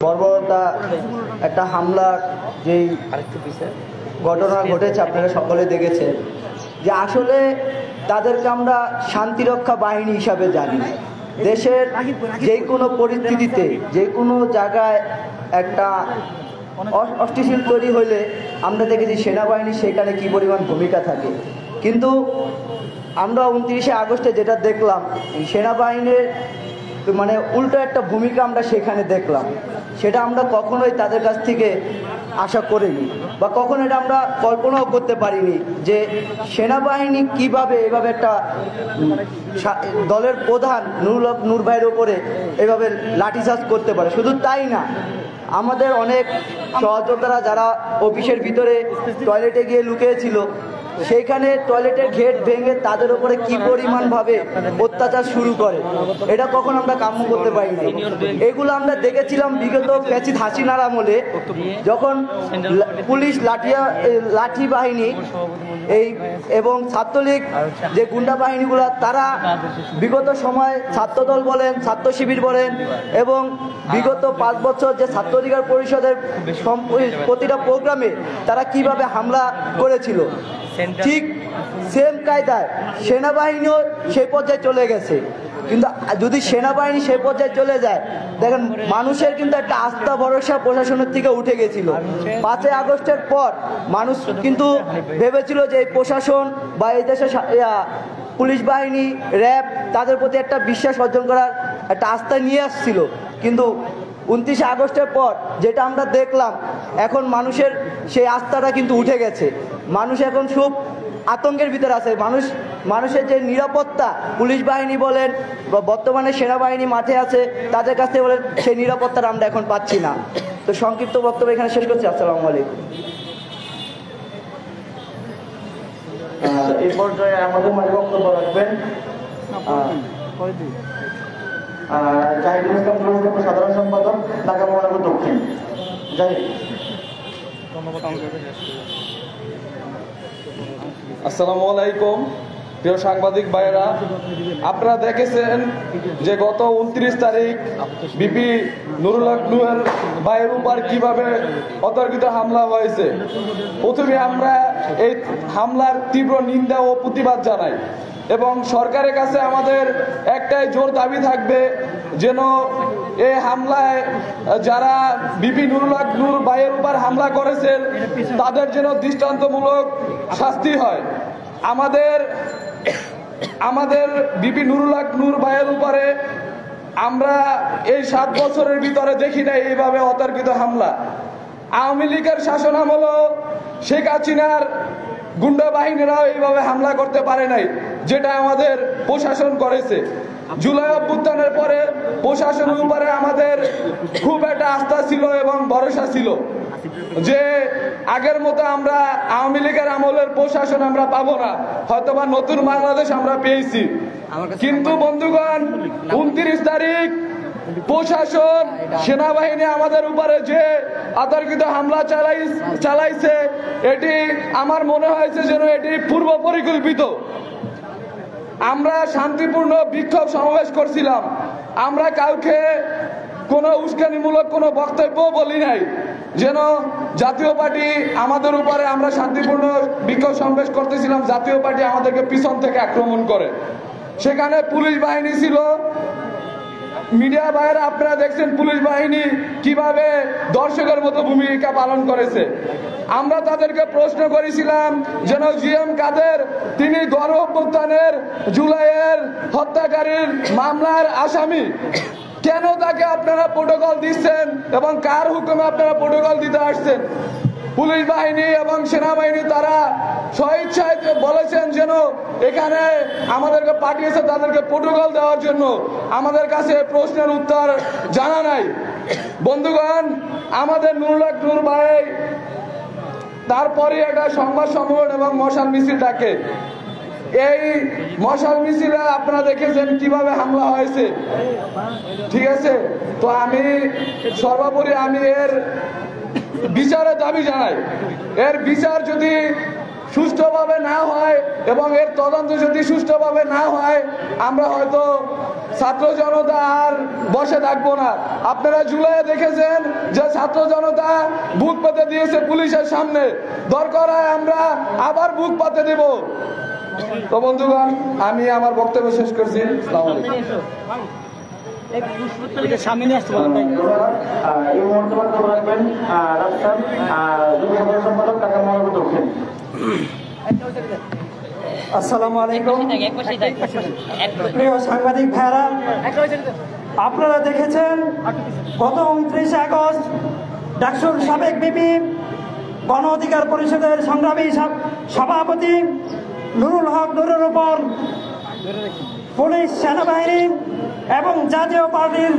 বর্বরতা একটা হামলার যেই ঘটনা ঘটেছে আপনারা সকলে দেখেছেন যে আসলে তাদেরকে আমরা শান্তিরক্ষা বাহিনী হিসাবে জানি। দেশের যে কোনো পরিস্থিতিতে যে কোনো জায়গায় একটা অস্থিতিশীল তৈরি হলে আমরা দেখেছি সেনাবাহিনী সেখানে কী পরিমাণ ভূমিকা থাকে, কিন্তু আমরা 29শে আগস্টে যেটা দেখলাম সেনাবাহিনীর মানে উল্টো একটা ভূমিকা আমরা সেখানে দেখলাম, সেটা আমরা কখনোই তাদের কাছ থেকে আশা করিনি বা কখনো এটা আমরা কল্পনাও করতে পারিনি যে সেনাবাহিনী কিভাবে এভাবে একটা দলের প্রধান নূর ভাইয়ের ওপরে এভাবে লাঠিচার্জ করতে পারে। শুধু তাই না, আমাদের অনেক সহযোদ্ধারা যারা অফিসের ভিতরে টয়লেটে গিয়ে লুকিয়েছিল সেইখানে টয়লেটের গেট ভেঙে তাদের উপরে কি পরিমাণভাবে অত্যাচার শুরু করে, এটা কখন আমরা কাম্য করতে পারিনি। এগুলো আমরা দেখেছিলাম বিগত ফ্যাসিদ হাসিনার আমলে, যখন পুলিশ লাঠি বাহিনী এবং ছাত্রলীগ যে গুন্ডা বাহিনীগুলো তারা বিগত সময় ছাত্রদল বলেন, ছাত্র শিবির বলেন এবং বিগত 5 বছর যে ছাত্র অধিকার পরিষদের প্রতিটা প্রোগ্রামে তারা কিভাবে হামলা করেছিল, ঠিক সেম কায়দায় সেনাবাহিনীও সেই পর্যায়ে চলে গেছে। কিন্তু যদি সেনাবাহিনী সেই পর্যায়ে চলে যায়, দেখেন মানুষের কিন্তু একটা আস্থা ভরসা প্রশাসনের থেকে উঠে গেছিল। 5ই আগস্টের পর মানুষ কিন্তু ভেবেছিল যে এই প্রশাসন বা এই দেশের পুলিশ বাহিনী, র্যাব তাদের প্রতি একটা বিশ্বাস অর্জন করার একটা আস্থা নিয়ে আসছিল, কিন্তু 29শে আগস্টের পর যেটা আমরা দেখলাম এখন মানুষের সেই আস্থাটা কিন্তু উঠে গেছে। মানুষ এখন খুব আতঙ্কের ভিতরে আছে। মানুষের যে নিরাপত্তা পুলিশ বাহিনী বলেন বা বর্তমানে সেনাবাহিনী মাঠে আছে তাদের কাছ থেকে বলেন, সেই নিরাপত্তাটা আমরা এখন পাচ্ছি না। তো সংক্ষিপ্ত বক্তব্য এখানে শেষ করছি। আসসালামু আলাইকুম। এই পর্যায়ে আমাদের মাঝে বক্তব্য রাখবেন জাহিদুল ইসলাম সাধারণ সম্পাদক, ঢাকা মহানগর দক্ষিণ। জাহিদ। আসসালামু আলাইকুম প্রিয় সাংবাদিক ভাইয়েরা, আপনারা দেখেছেন যে গত 29 তারিখ বিপি নুরুল হক নুয়ের ভাইয়ের উপর কিভাবে অতর্কিত হামলা হয়েছে। প্রথমে আমরা এই হামলার তীব্র নিন্দা ও প্রতিবাদ জানাই এবং সরকারের কাছে আমাদের একটাই জোর দাবি থাকবে যেন এই হামলায় যারা বিপি নুরুল হক নূর ভাইয়ের উপর হামলা করেছেন তাদের যেন দৃষ্টান্তমূলক শাস্তি হয়। আমাদের বিপি নুরুল হক নূর ভাইয়ের উপরে আমরা এই 7 বছরের ভিতরে দেখি না এইভাবে অতর্কিত হামলা। আওয়ামী লীগের শাসন আমলে শেখ হাসিনার গুন্ডা বাহিনীরাও এইভাবে হামলা করতে পারে নাই, যেটা আমাদের প্রশাসন করেছে। জুলাই অভ্যুত্থানের পরে প্রশাসনের উপরে আমাদের খুব একটা আস্থা ছিল এবং ভরসা ছিল যে আগের মতো আমরা আওয়ামী লীগের আমলের প্রশাসন আমরা পাবো না, হয়তোবা নতুন বাংলাদেশ আমরা পেয়েছি। কিন্তু বন্ধুগণ, 29 তারিখ প্রশাসন সেনাবাহিনী আমাদের উপরে যে অতর্কিত হামলা চালাইছে এটি আমার মনে হয়েছে যেন এটি পূর্ব পরিকল্পিত। আমরা শান্তিপূর্ণ বিক্ষোভ সমাবেশ করছিলাম, আমরা কাউকে কোনো উস্কানিমূলক কোনো বক্তব্য বলি নাই যেন জাতীয় পার্টি আমাদের উপরে, আমরা শান্তিপূর্ণ বিক্ষোভ সমাবেশ করতেছিলাম, জাতীয় পার্টি আমাদেরকে পিছন থেকে আক্রমণ করে। সেখানে পুলিশ বাহিনী ছিল। মিডিয়া ভাইয়েরা আপনারা দেখছেন পুলিশ বাহিনী কিভাবে দর্শকের মতো ভূমিকা পালন করেছে। আমরা তাদেরকে প্রশ্ন করেছিলাম যেন জিএম কাদের, তিনি গণ অভ্যুত্থানের জুলাইয়ের হত্যাকারীর মামলার আসামি, কেন তাকে আপনারা প্রোটোকল দিচ্ছেন এবং কার হুকুমে আপনারা প্রোটোকল দিতে আসছেন? পুলিশ বাহিনী এবং সেনাবাহিনী তারা স্বেচ্ছায় বলেছেন যেন এখানে আমাদেরকে পাঠিয়েছে তাদেরকে প্রোটোকল দেওয়ার জন্য। আমাদের কাছে প্রশ্নের উত্তর জানা নাই। বন্ধুগণ, আমাদের নুরুল হক নূর ভাই তারপরে একটা সংবাদ সম্মেলন এবং মশাল মিছিল ডাকে। এই মশাল মিছিলে আপনারা দেখেছেন কিভাবে হামলা হয়েছে, ঠিক আছে? তো আমি সর্বোপরি এর বিচারের দাবি জানাই। এর বিচার যদি সুষ্ঠুভাবে না হয় এবং এর তদন্ত যদি সুষ্ঠুভাবে না হয়, আমরা হয়তো ছাত্র জনতা আর বসে থাকবো না। আপনারা জুলাইয়ে দেখেছেন যে ছাত্র জনতা বুক পাতে দিয়েছে পুলিশের সামনে, দরকার হয় আমরা আবার বুক পাতে দেব। তো বন্ধুগণ, আমি আমার বক্তব্য শেষ করছি। আসসালামু আলাইকুম। সামনে আসতে বলেন ভাই। এই মুহূর্তে বক্তব্য রাখবেন রাস্তার যুব সম্পাদক ঢাকা মহানগর দক্ষিণ। আসসালামু আলাইকুম প্রিয় সাংবাদিক ভাইরা, আপনারা দেখেছেন গত 29 আগস্ট ডাকসুর সাবেক বিপি গণ অধিকার পরিষদের সংগ্রামী সভাপতি নুরুল হক নুরের উপর পুলিশ, সেনাবাহিনী এবং জাতীয় পার্টির